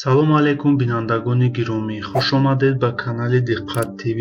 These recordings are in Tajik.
салом алейкум бинандагони гиромӣ, хушомадед ба канали Diqqat TV.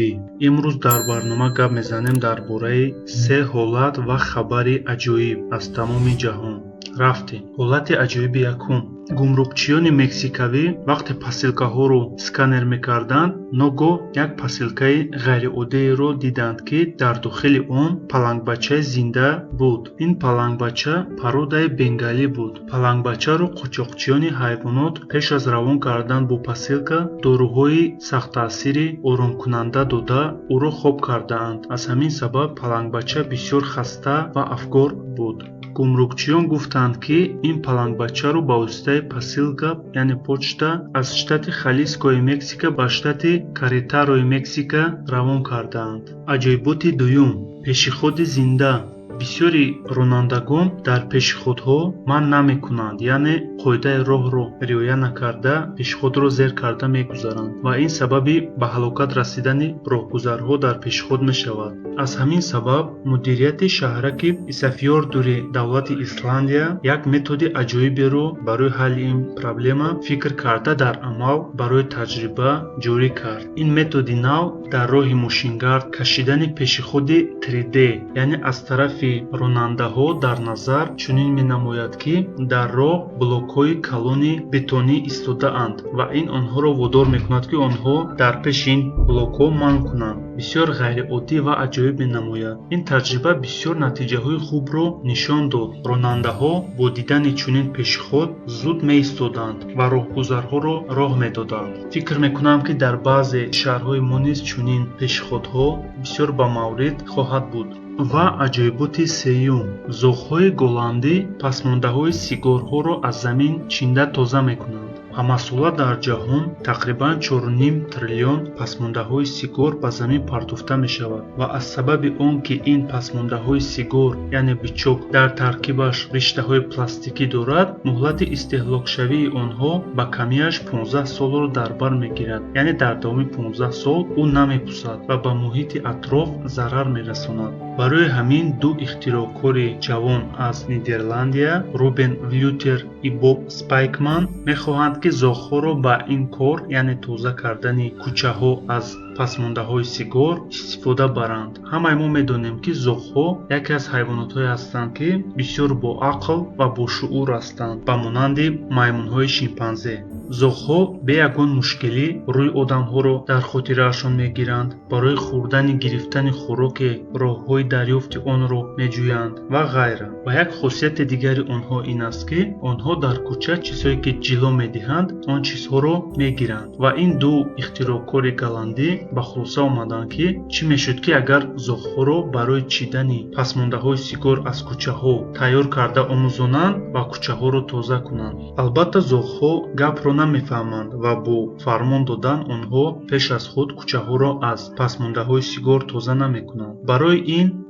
имрӯз дар барнома гап мезанем дар бораи се ҳолат ва хабари аҷоиб аз тамоми ҷаҳон. рафтем. ҳолати аҷоиби якум. гумрукчиёни мексикавӣ вақте посилкаҳоро сканер мекарданд, ногоҳ як посилкаи ғайриоддиеро диданд ки дар дохили он палангбачаи зинда буд. ин палангбача пародаи бенгалӣ буд. палангбачаро қучоқчиёни ҳайвонот пеш аз равон кардан бо посилка доруҳои сахттаъсири оромкунанда дода ӯро хоб кардаанд. аз ҳамин сабаб палангбача бисёр хаста ва афгор буд. гумрукчиён гуфтанд ки ин палангбачаро ба воситаи посилка яъне почта аз штати халискои Мексика ба штати Квертарои Мексика равон кардаанд. аҷоиботи дуюм. пешиходи зинда. бисёри ронандагон дар пешиходҳо ман намекунанд, яъне қоидаи роҳро риоя накарда пешиходро зер карда мегузаранд ва ин сабаби ба ҳалокат расидани роҳгузарҳо дар пешиход мешавад. аз ҳамин сабаб мудирияти шаҳраки исафьордури давлати Исландия як методи аҷоиберо барои ҳалли ин проблема фикр карда дар амал барои таҷриба ҷорӣ кард. ин методи нав дар роҳи мошингард кашидани пешиходи 3D, яъне аз тарафи ронандаҳо дар назар чунин менамояд ки дар роҳ блокҳои калони бетонӣ истодаанд ва ин онҳоро водор мекунад ки онҳо дар пеши ин блокҳо манъ кунанд. бисёр ғайриоддӣ ва аҷоиб менамояд. ин таҷриба бисёр натиҷаҳои хубро нишон дод. ронандаҳо бо дидани чунин пешиход зуд меистоданд ва роҳгузарҳоро роҳ медоданд. фикр мекунам ки дар баъзе шаҳрҳои мо низ чунин пешиходҳо бисёр ба маврид хоҳад буд. ва аҷоиботи сеюм. зоғҳои голландӣ пасмондаҳои сигарҳоро аз замин чинда тоза мекунанд. ҳамасола дар ҷаҳон тақрибан 4.5 триллион пасмондаҳои сигор ба замин партофта мешавад ва аз сабаби он ки ин пасмондаҳои сигор яъне бичок дар таркибаш риштаҳои пластикӣ дорад, муҳлати истеҳлокшавии онҳо ба камияш 15 солро дар бар мегирад, яъне дар давоми 15 сол ӯ намепусад ва ба муҳити атроф зарар мерасонад. барои ҳамин ду ихтироъкори ҷавон аз Нидерландия, Рубен Влютер и Боб Спайкман, мехоҳанд ки зоғҳоро ба ин кор, яъне тоза кардани кӯчаҳо аз пасмондаҳои сигор истифода баранд. ҳамаи мо медонем ки зоғҳо яке аз ҳайвонотҳое ҳастанд ки бисёр боақл ва бошуъур ҳастанд, ба монанди маймунҳои шимпанзе. зоғҳо бе ягон мушкилӣ рӯи одамҳоро дар хотираашон мегиранд, барои хӯрдани гирифтани хӯроке роҳҳои дарёфти онро меҷӯянд ва ғайра. ва як хусусияти дигари онҳо ин аст ки онҳо дар кӯча чизҳое ки ҷило медиҳанд он чизҳоро мегиранд. ва ин ду ихтироъкори голландӣ ба хулоса омаданд ки чӣ мешуд ки агар зоғҳоро барои чидани пасмондаҳои сигор аз кӯчаҳо тайёр карда омӯзонанд ва кӯчаҳоро тоза кунанд. албатта зоғҳо гапро намефаҳманд ва бо фармон додан онҳо пеш аз худ кӯчаҳоро аз пасмондаҳои сигор тоза намекунанд. барои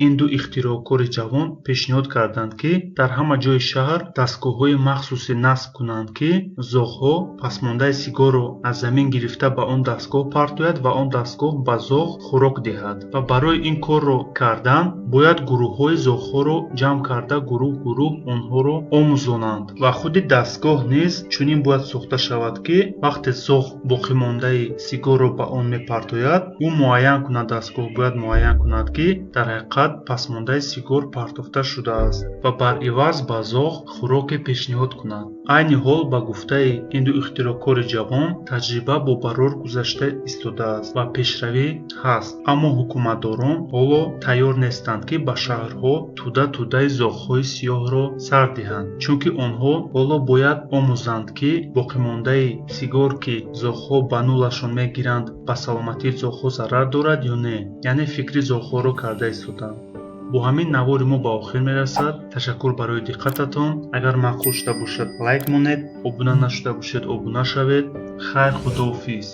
ин ду ихтироъкори ҷавон пешниҳод карданд ки дар ҳама ҷои шаҳр дастгоҳҳои махсусе насб кунанд ки зоғҳо пасмондаи сигорро аз замин гирифта ба он дастгоҳ партояд ва он дастгоҳ ба зоғ хӯрок диҳад. ва барои ин корро кардан бояд гурӯҳҳои зоғҳоро ҷамъ карда гурӯҳ онҳоро омӯзонанд ва худи дастгоҳ низ чунин бояд сохта шавад ки вақте зоғ боқимондаи сигорро ба он мепартояд, ӯ муайян кунад, дастгоҳ бояд муайян кунад ки дар ҳақиқат пасмондаи сигор партофта шудааст ва бар иваз ба зоғ хӯроке пешниҳод кунад. айни ҳол ба гуфтаи ин ду ихтироъкори ҷавон таҷриба бо барор гузашта истодааст ва пешравӣ ҳаст, аммо ҳукуматдорон ҳоло тайёр нестанд ки ба шаҳрҳо тӯдаи зоғҳои сиёҳро сар диҳанд, чунки онҳо ҳоло бояд омӯзанд ки боқимондаи сигор ки зоғҳо ба нулашон мегиранд ба саломатии зоғҳо зарар дорад ё не, яъне фикри зоғҳоро карда истоданд. бо ҳамин навори мо ба охир мерасад. ташаккур барои диққататон. агар маъқул шуда бошад лайк монед, обуна нашуда бошед обуна шавед. хайр, худоҳофиз.